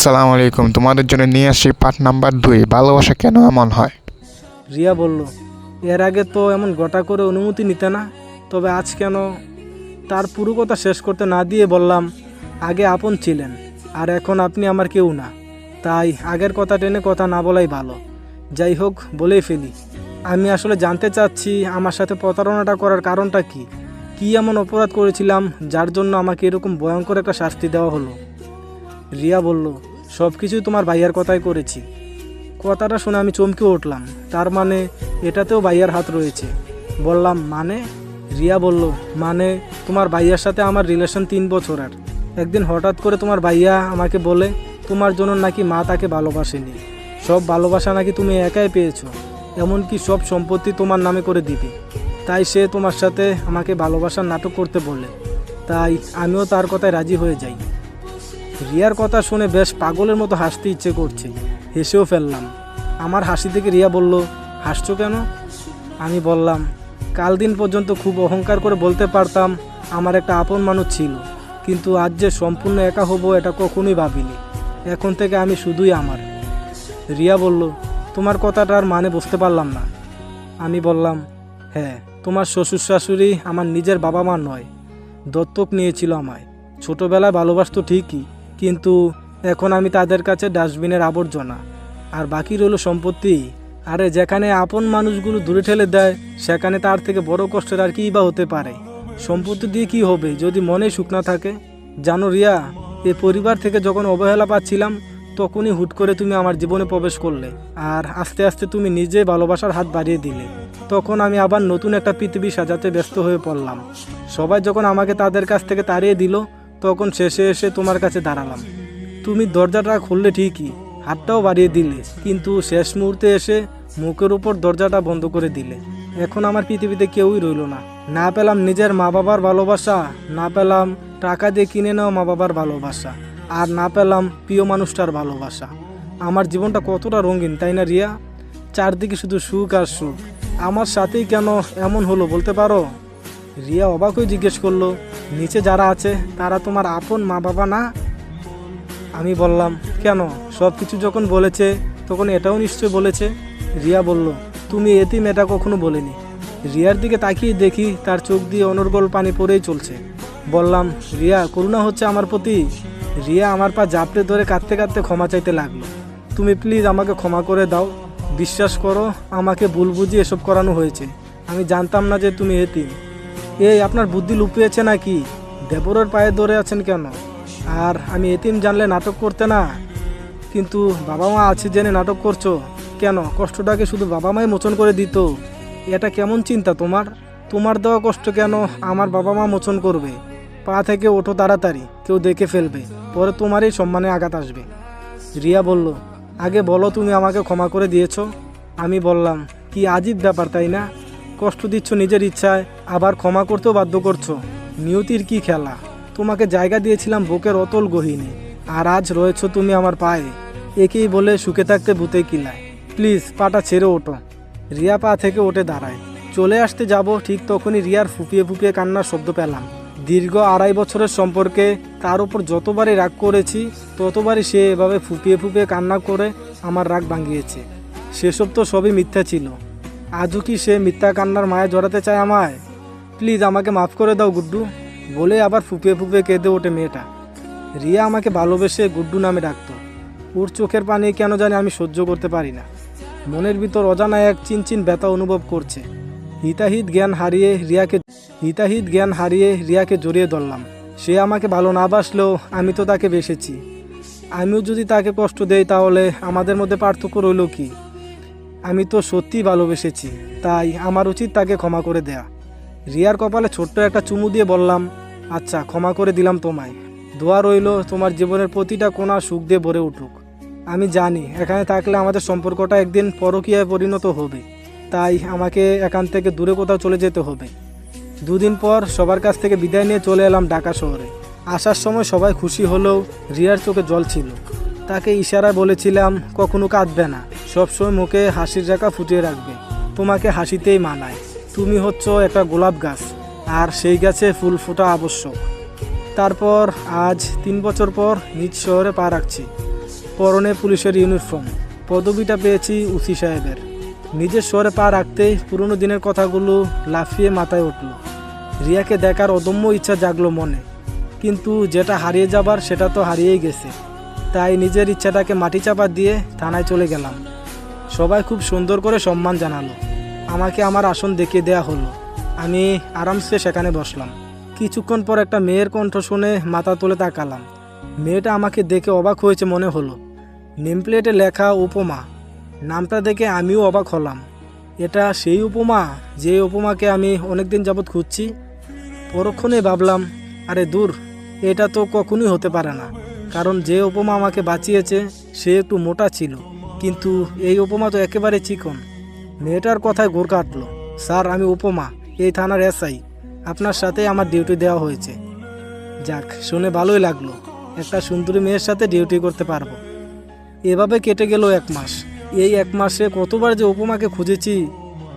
আসসালামু আলাইকুম। তোমাদের জন্য নিয়ে আসছি পার্ট নাম্বার 2, ভালোবাসা কেন এমন হয়। রিয়া বলল, এর আগে তো এমন গোটা করে অনুমতি নিতে না, তবে আজ কেন? তার পুরো কথা শেষ করতে না দিয়ে বললাম, আগে আপন ছিলেন আর এখন আপনি আমার কেউ না, তাই আগের কথা টেনে কথা না বলাই ভালো। যাই হোক, বলেই ফেলি, আমি আসলে জানতে চাচ্ছি আমার সাথে প্রতারণাটা করার কারণটা কি কি এমন অপরাধ করেছিলাম যার জন্য আমাকে এরকম ভয়ঙ্কর একটা শাস্তি দেওয়া হলো। রিয়া বলল, সব কিছুই তোমার ভাইয়ার কথাই করেছি। কথাটা শুনে আমি চমকে উঠলাম, তার মানে এটাতেও ভাইয়ার হাত রয়েছে? বললাম, মানে? রিয়া বলল, মানে তোমার ভাইয়ার সাথে আমার রিলেশন 3 বছরের। একদিন হঠাৎ করে তোমার ভাইয়া আমাকে বলে তোমার জন্য নাকি মা তাকে ভালোবাসেনি, সব ভালোবাসা নাকি তুমি একাই পেয়েছো, এমনকি সব সম্পত্তি তোমার নামে করে দিবে। তাই সে তোমার সাথে আমাকে ভালোবাসার নাটক করতে বলে, তাই আমিও তার কথায় রাজি হয়ে যাই। রিয়ার কথা শুনে বেশ পাগলের মতো হাসতে ইচ্ছে করছে, হেসেও ফেললাম। আমার হাসি থেকে রিয়া বলল, হাসছো কেন? আমি বললাম, কাল দিন পর্যন্ত খুব অহংকার করে বলতে পারতাম আমার একটা আপন মানুষ ছিল, কিন্তু আজ যে সম্পূর্ণ একা হব এটা কখনোই ভাবিনি। এখন থেকে আমি শুধুই আমার। রিয়া বলল, তোমার কথাটার মানে বুঝতে পারলাম না। আমি বললাম, হ্যাঁ, তোমার শ্বশুর শাশুড়ি আমার নিজের বাবা মা নয়, দত্তক নিয়েছিল আমায়। ছোটবেলায় ভালোবাসতো ঠিকই, কিন্তু এখন আমি তাদের কাছে ডাস্টবিনের আবর্জনা, আর বাকি রইল সম্পত্তি। আরে যেখানে আপন মানুষগুলো দূরে ঠেলে দেয়, সেখানে তার থেকে বড় কষ্টের আর কী বা হতে পারে? সম্পত্তি দিয়ে কি হবে যদি মনে সুখ না থাকে? জানো রিয়া, এই পরিবার থেকে যখন অবহেলা পাচ্ছিলাম, তখনই হুট করে তুমি আমার জীবনে প্রবেশ করলে, আর আস্তে আস্তে তুমি নিজে ভালোবাসার হাত বাড়িয়ে দিলে। তখন আমি আবার নতুন একটা পৃথিবী সাজাতে ব্যস্ত হয়ে পড়লাম। সবাই যখন আমাকে তাদের কাছ থেকে তাড়িয়ে দিল, তখন শেষে এসে তোমার কাছে দাঁড়ালাম। তুমি দরজাটা খুললে ঠিকই, হাতটাও বাড়িয়ে দিলে, কিন্তু শেষ মুহূর্তে এসে মুখের উপর দরজাটা বন্ধ করে দিলে। এখন আমার পৃথিবীতে কেউই রইল না। না পেলাম নিজের মা বাবার ভালোবাসা, না পেলাম টাকা দিয়ে কিনে নেওয়া মা বাবার ভালোবাসা, আর না পেলাম প্রিয় মানুষটার ভালোবাসা। আমার জীবনটা কতটা রঙিন, তাই না রিয়া? চারদিকে শুধু সুখ আর সুখ। আমার সাথেই কেন এমন হলো বলতে পারো? রিয়া অবাক হয়ে জিজ্ঞেস করলো, নিচে যারা আছে তারা তোমার আপন মা বাবা না? আমি বললাম, কেন? সব কিছু যখন বলেছে তখন এটাও নিশ্চয় বলেছে। রিয়া বলল, তুমি এতিম এটা কখনো বলেনি। রিয়ার দিকে তাকিয়ে দেখি তার চোখ দিয়ে অনর্গল পানি পড়েই চলছে। বললাম, রিয়া, করুণা হচ্ছে আমার প্রতি? রিয়া আমার পা জাপড়ে ধরে কাঁদতে কাঁদতে ক্ষমা চাইতে লাগলো। তুমি প্লিজ আমাকে ক্ষমা করে দাও। বিশ্বাস করো, আমাকে ভুল বুঝিয়ে এসব করানো হয়েছে। আমি জানতাম না যে তুমি এতিম। এই, আপনার বুদ্ধি লুপিয়েছে নাকি? দেবরের পায়ে ধরে আছেন কেন? আর আমি এতিম জানলে নাটক করতে না, কিন্তু বাবা মা আছে জেনে নাটক করছো কেন? কষ্টটাকে শুধু বাবা মাই মোচন করে দিত। এটা কেমন চিন্তা তোমার? তোমার দেওয়া কষ্ট কেন আমার বাবা মা মোচন করবে? পা থেকে ওঠো তাড়াতাড়ি, কেউ দেখে ফেলবে, পরে তোমারই সম্মানে আঘাত আসবে। রিয়া বলল, আগে বলো তুমি আমাকে ক্ষমা করে দিয়েছো? আমি বললাম, কি আজীব ব্যাপার তাই না? কষ্ট দিচ্ছ নিজের ইচ্ছায়, আবার ক্ষমা করতেও বাধ্য করছো। নিয়তির কি খেলা? তোমাকে জায়গা দিয়েছিলাম বুকের অতল গহীনে, আর আজ রয়েছো তুমি আমার পায়ে। একেই বলে সুখে থাকতে ভূতে কিলায়। প্লিজ পাটা ছেড়ে ওঠো। রিয়া পা থেকে উঠে দাঁড়ায়। চলে আসতে যাব, ঠিক তখনই রিয়ার ফুপিয়ে ফুপিয়ে কান্নার শব্দ পেলাম। দীর্ঘ 2.5 বছরের সম্পর্কে তার উপর যতবারই রাগ করেছি, ততবারই সে এভাবে ফুপিয়ে ফুপিয়ে কান্না করে আমার রাগ ভাঙিয়েছে। সেসব তো সবই মিথ্যা ছিল। আজও কি সে মিথ্যা কান্নার মায়া জড়াতে চায় আমায়? প্লিজ আমাকে মাফ করে দাও গুড্ডু, বলে আবার ফুপিয়ে ফুপিয়ে কেঁদে ওঠে মেয়েটা। রিয়া আমাকে ভালোবেসে গুড্ডু নামে ডাকতো। ওর চোখের পানি কেন জানি আমি সহ্য করতে পারি না। মনের ভিতর অজানা এক চিনচিন ব্যথা অনুভব করছে। হিতাহিত জ্ঞান হারিয়ে রিয়াকে জড়িয়ে ধরলাম। সে আমাকে ভালো না বাসলেও আমি তো তাকে বেসেছি। আমিও যদি তাকে কষ্ট দেই তাহলে আমাদের মধ্যে পার্থক্য রইল কি? আমি তো সত্যিই ভালোবেসেছি, তাই আমার উচিত তাকে ক্ষমা করে দেয়া। রিয়ার কপালে ছোট্ট একটা চুমু দিয়ে বললাম, আচ্ছা, ক্ষমা করে দিলাম তোমায়। দোয়া রইল তোমার জীবনের প্রতিটা কোণা সুখ দিয়ে ভরে উঠুক। আমি জানি এখানে থাকলে আমাদের সম্পর্কটা একদিন পরকীয়ায় পরিণত হবে, তাই আমাকে এখান থেকে দূরে কোথাও চলে যেতে হবে। 2 দিন পর সবার কাছ থেকে বিদায় নিয়ে চলে এলাম ঢাকা শহরে। আসার সময় সবাই খুশি হলেও রিয়ার চোখে জল ছিল। তাকে ইশারায় বলেছিলাম, কখনো কাঁদবে না, সবসময় মুখে হাসির রেখা ফুটিয়ে রাখবে। তোমাকে হাসিতেই মানায়। তুমি হচ্ছ একটা গোলাপ গাছ, আর সেই গাছে ফুল ফোটা আবশ্যক। তারপর আজ 3 বছর পর নিজ শহরে পা রাখছি। পরনে পুলিশের ইউনিফর্ম, পদবিটা পেয়েছি উসি সাহেবের। নিজের শহরে পা রাখতেই পুরনো দিনের কথাগুলো লাফিয়ে মাথায় উঠল। রিয়াকে দেখার অদম্য ইচ্ছা জাগলো মনে, কিন্তু যেটা হারিয়ে যাবার সেটা তো হারিয়েই গেছে। তাই নিজের ইচ্ছাটাকে মাটি চাপা দিয়ে থানায় চলে গেলাম। সবাই খুব সুন্দর করে সম্মান জানালো। আমাকে আমার আসন দেখিয়ে দেয়া হলো। আমি আরামসে সেখানে বসলাম। কিছুক্ষণ পর একটা মেয়ের কণ্ঠ শুনে মাথা তুলে তাকালাম। মেয়েটা আমাকে দেখে অবাক হয়েছে মনে হলো। নেমপ্লেটে লেখা উপমা, নামটা দেখে আমিও অবাক হলাম। এটা সেই উপমা, যে উপমাকে আমি অনেকদিন যাবৎ খুঁজছি। পরক্ষণে ভাবলাম, আরে দূর, এটা তো কখনোই হতে পারে না। কারণ যে উপমা আমাকে বাঁচিয়েছে সে একটু মোটা ছিল, কিন্তু এই উপমা তো একেবারে চিকন। মেয়েটার কথায় ঘোর কাটলো। স্যার, আমি উপমা, এই থানার এসআই। আপনার সাথে আমার ডিউটি দেওয়া হয়েছে। যাক, শুনে ভালোই লাগলো। একটা সুন্দরী মেয়ের সাথে ডিউটি করতে পারবো। এভাবে কেটে গেল 1 মাস। এই 1 মাসে কতবার যে উপমাকে খুঁজেছি।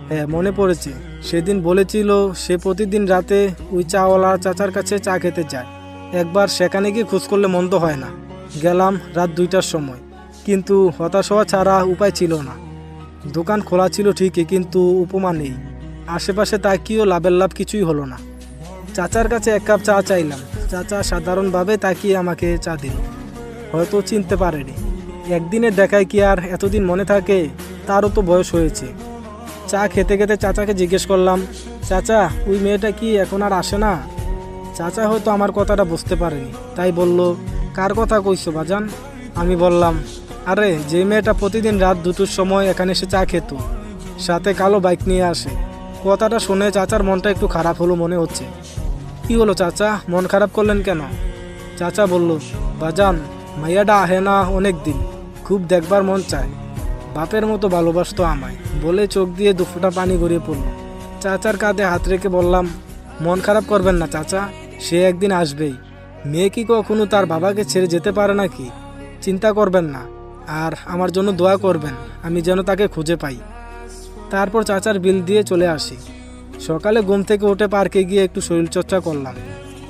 হ্যাঁ, মনে পড়েছে, সেদিন বলেছিল সে প্রতিদিন রাতে ওই চাওয়ালা চাচার কাছে চা খেতে যায়। একবার সেখানে গিয়ে খোঁজ করলে মন্দ হয় না। গেলাম রাত 2টার সময়, কিন্তু হতাশ হওয়া ছাড়া উপায় ছিল না। দোকান খোলা ছিল ঠিকই, কিন্তু উপমা নেই। আশেপাশে তাকিয়েও লাভের লাভ কিছুই হলো না। চাচার কাছে 1 কাপ চা চাইলাম। চাচা সাধারণভাবে তাকিয়ে আমাকে চা দিল। হয়তো চিনতে পারেনি। একদিনের দেখায় কি আর এতদিন মনে থাকে? তারও তো বয়স হয়েছে। চা খেতে খেতে চাচাকে জিজ্ঞেস করলাম, চাচা, ওই মেয়েটা কি এখন আর আসে না? চাচা হয়তো আমার কথাটা বুঝতে পারেনি, তাই বলল, কার কথা কইছো বাজান? আমি বললাম, আরে যে মেয়েটা প্রতিদিন রাত 2টোর সময় এখানে এসে চা খেত, সাথে কালো বাইক নিয়ে আসে। কথাটা শুনে চাচার মনটা একটু খারাপ হলো মনে হচ্ছে। কি হলো চাচা, মন খারাপ করলেন কেন? চাচা বলল, বাজান, মাইয়াটা আহে না অনেক দিন, খুব দেখবার মন চায়। বাপের মতো ভালোবাসতো আমায়, বলে চোখ দিয়ে 2 ফোঁটা পানি গড়িয়ে পড়ল। চাচার কাঁধে হাত রেখে বললাম, মন খারাপ করবেন না চাচা, সে একদিন আসবেই। মেয়ে কি কখনো তার বাবাকে ছেড়ে যেতে পারে নাকি? চিন্তা করবেন না, আর আমার জন্য দোয়া করবেন, আমি যেন তাকে খুঁজে পাই। তারপর চাচার বিল দিয়ে চলে আসি। সকালে ঘুম থেকে উঠে পার্কে গিয়ে একটু শরীরচর্চা করলাম।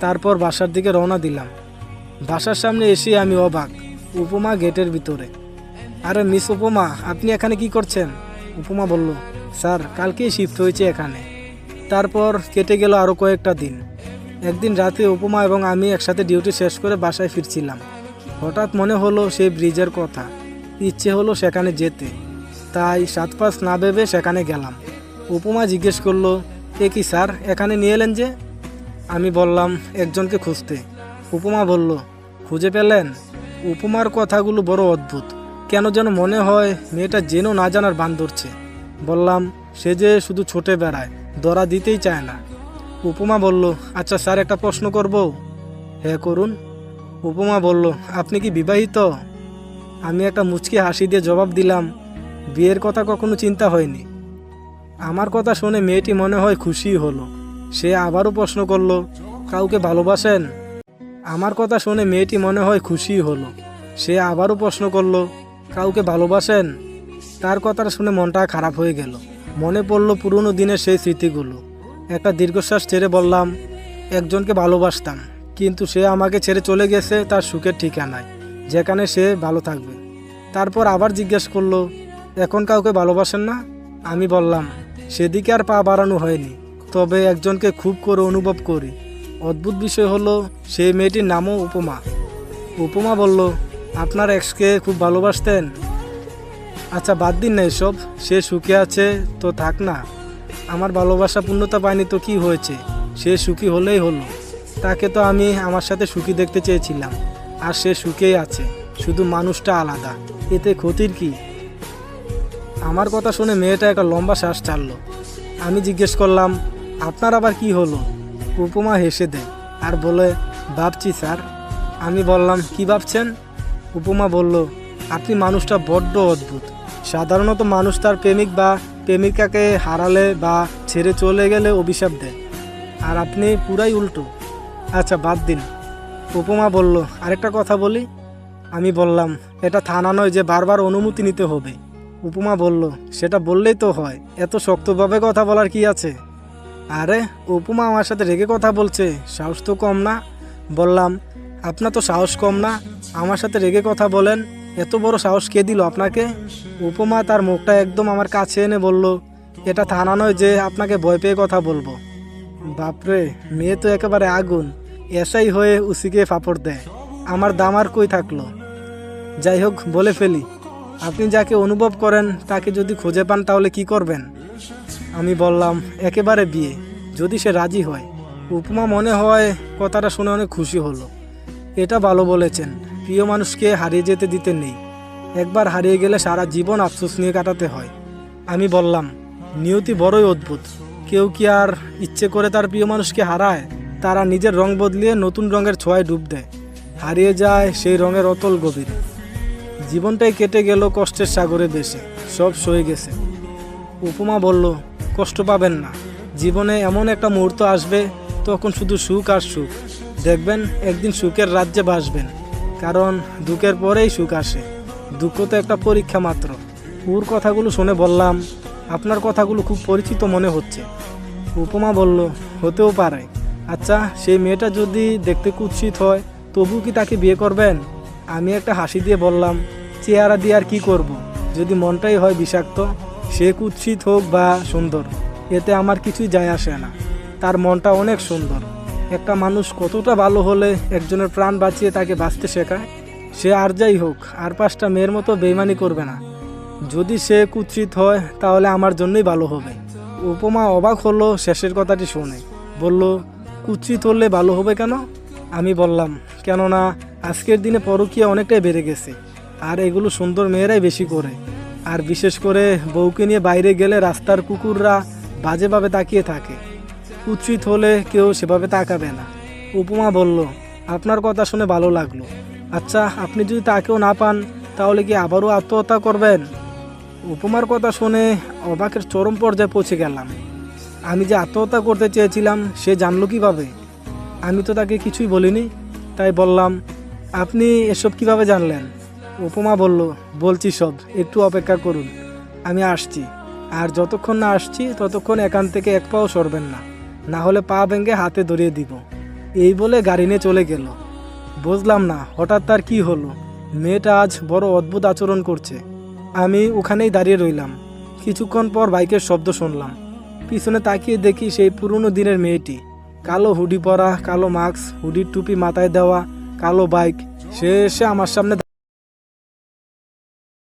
তারপর বাসার দিকে রওনা দিলাম। বাসার সামনে এসে আমি অবাক, উপমা গেটের ভিতরে। আরে মিস উপমা, আপনি এখানে কি করছেন? উপমা বলল, স্যার, কালকেই শিফট হয়েছে এখানে। তারপর কেটে গেল আরও কয়েকটা দিন। একদিন রাতে উপমা এবং আমি একসাথে ডিউটি শেষ করে বাসায় ফিরছিলাম। হঠাৎ মনে হলো সেই ব্রিজের কথা। ইচ্ছে হলো সেখানে যেতে, তাই 7-5 না ভেবে সেখানে গেলাম। উপমা জিজ্ঞেস করলো, এ কি স্যার, এখানে নিয়ে এলেন যে? আমি বললাম, একজনকে খুঁজতে। উপমা বলল, খুঁজে পেলেন? উপমার কথাগুলো বড় অদ্ভুত, কেন যেন মনে হয় মেয়েটা যেন না জানার বান ধরছে। বললাম, সে যে শুধু ছোটে বেড়ায়, ধরা দিতেই চায় না। উপমা বলল, আচ্ছা স্যার, একটা প্রশ্ন করব? হ্যাঁ, করুন। উপমা বলল, আপনি কি বিবাহিত? আমি একটা মুচকি হাসি দিয়ে জবাব দিলাম, বিয়ের কথা কখনো চিন্তা হয়নি। আমার কথা শুনে মেয়েটি মনে হয় খুশি হলো। সে আবারও প্রশ্ন করলো, কাউকে ভালোবাসেন? আমার কথা শুনে মেয়েটি মনে হয় খুশি হলো। সে আবারও প্রশ্ন করলো, কাউকে ভালোবাসেন? তার কথাটা শুনে মনটা খারাপ হয়ে গেল। মনে পড়ল পুরনো দিনের সেই স্মৃতিগুলো। একটা দীর্ঘশ্বাস ছেড়ে বললাম, একজনকে ভালোবাসতাম, কিন্তু সে আমাকে ছেড়ে চলে গেছে তার সুখের ঠিকানায়, যেখানে সে ভালো থাকবে। তারপর আবার জিজ্ঞেস করলো, এখন কাউকে ভালোবাসেন না? আমি বললাম, সেদিকে আর পা বাড়ানো হয়নি, তবে একজনকে খুব করে অনুভব করি। অদ্ভুত বিষয় হলো, সেই মেয়েটির নামও উপমা। উপমা বলল, আপনার এক্সকে খুব ভালোবাসতেন? আচ্ছা, বাদ দিন না এসব, সে সুখে আছে তো থাক না। আমার ভালোবাসা পূর্ণতা পায়নি তো কি হয়েছে, সে সুখী হলেই হলো। তাকে তো আমি আমার সাথে সুখী দেখতে চেয়েছিলাম, আর সে সুখেই আছে, শুধু মানুষটা আলাদা। এতে ক্ষতির কি? আমার কথা শুনে মেয়েটা একটা লম্বা শ্বাস ছাড়ল। আমি জিজ্ঞেস করলাম, আপনার আবার কি হলো? উপমা হেসে দেয় আর বলে, ভাবছি স্যার। আমি বললাম, কি ভাবছেন? উপমা বলল, আপনি মানুষটা বড্ড অদ্ভুত। সাধারণত মানুষ তার প্রেমিক বা প্রেমিকাকে হারালে বা ছেড়ে চলে গেলে অভিশাপ দেয়, আর আপনি পুরাই উল্টো। আচ্ছা, বাদ দিন। উপমা বলল, আরেকটা কথা বলি। আমি বললাম, এটা থানা নয় যে বারবার অনুমতি নিতে হবে। উপমা বলল, সেটা বললেই তো হয়, এত শক্তভাবে কথা বলার কি আছে? আরে, উপমা আমার সাথে রেগে কথা বলছে, সাহস তো কম না। বললাম, আপনার তো সাহস কম না, আমার সাথে রেগে কথা বলেন। এত বড় সাহস কে দিল আপনাকে? উপমা তার মুখটা একদম আমার কাছে এনে বলল, এটা থানা নয় যে আপনাকে ভয় পেয়ে কথা বলবো। বাপরে, মেয়ে তো একেবারে আগুন, এসাই হয়ে উসিকে ফাপড় দেয়। আমার দাম আর কই থাকলো। যাই হোক, বলে ফেলি, আপনি যাকে অনুভব করেন তাকে যদি খুঁজে পান তাহলে কি করবেন? আমি বললাম, একেবারে বিয়ে, যদি সে রাজি হয়। উপমা মনে হয় কথাটা শুনে অনেক খুশি হলো। এটা ভালো বলেছেন, প্রিয় মানুষকে হারিয়ে যেতে দিতে নেই। একবার হারিয়ে গেলে সারা জীবন আফসোস নিয়ে কাটাতে হয়। আমি বললাম, নিয়তি বড়ই অদ্ভুত। কেউ কি আর ইচ্ছে করে তার প্রিয় মানুষকে হারায়? তারা নিজের রং বদলিয়ে নতুন রঙের ছোঁয়ায় ডুব দেয়, হারিয়ে যায় সেই রঙের অতল গভীর। জীবনটাই কেটে গেল কষ্টের সাগরে ভেসে, সব সয়ে গেছে। উপমা বলল, কষ্ট পাবেন না, জীবনে এমন একটা মুহূর্ত আসবে তখন শুধু সুখ আর সুখ। দেখবেন একদিন সুখের রাজ্যে বাসবেন, কারণ দুঃখের পরেই সুখ আসে। দুঃখ তো একটা পরীক্ষা মাত্র। ওর কথাগুলো শুনে বললাম, আপনার কথাগুলো খুব পরিচিত মনে হচ্ছে। উপমা বলল, হতেও পারে। আচ্ছা, সেই মেয়েটা যদি দেখতে কুৎসিত হয় তবু কি তাকে বিয়ে করবেন? আমি একটা হাসি দিয়ে বললাম, চেহারা দিয়ে আর কি করব, যদি মনটাই হয় বিষাক্ত। সে কুৎসিত হোক বা সুন্দর, এতে আমার কিছুই যায় আসে না। তার মনটা অনেক সুন্দর। একটা মানুষ কতটা ভালো হলে একজনের প্রাণ বাঁচিয়ে তাকে বাঁচতে শেখায়। সে আর যাই হোক, আর 5টা মেয়ের মতো বেইমানি করবে না। যদি সে কুৎসিত হয় তাহলে আমার জন্যই ভালো হবে। উপমা অবাক হলো শেষের কথাটি শুনে, বলল, কুৎসিত হলে ভালো হবে কেন? আমি বললাম, কেননা আজকের দিনে পরকীয়া অনেকটাই বেড়ে গেছে, আর এগুলো সুন্দর মেয়েরাই বেশি করে। আর বিশেষ করে বউকে নিয়ে বাইরে গেলে রাস্তার কুকুররা বাজেভাবে তাকিয়ে থাকে। কুৎসিত হলে কেউ সেভাবে তাকাবে না। উপমা বলল, আপনার কথা শুনে ভালো লাগলো। আচ্ছা, আপনি যদি তাকেও না পান তাহলে কি আবারও আত্মহত্যা করবেন? উপমার কথা শুনে অবাকের চরম পর্যায়ে পৌঁছে গেলাম। আমি যে আত্মহত্যা করতে চেয়েছিলাম সে জানলো কিভাবে? আমি তো তাকে কিছুই বলিনি। তাই বললাম, আপনি এসব কিভাবে জানলেন? উপমা বলল, বলছি সব, একটু অপেক্ষা করুন, আমি আসছি। আর যতক্ষণ না আসছি ততক্ষণ এখান থেকে এক পাও সরবেন না, না হলে পা ভেঙে হাতে ধরিয়ে দিব। এই বলে গাড়ি নিয়ে চলে গেল। বুঝলাম না হঠাৎ তার কি হলো। মেয়েটা আজ বড় অদ্ভুত আচরণ করছে। আমি ওখানেই দাঁড়িয়ে রইলাম। কিছুক্ষণ পর বাইকের শব্দ শুনলাম। পিছনে তাকিয়ে দেখি সেই পুরনো দিনের মেয়েটি, কালো হুডি পরা, কালো মাস্ক, হুডির টুপি মাথায় দেওয়া, কালো বাইক। সে এসে আমার সামনে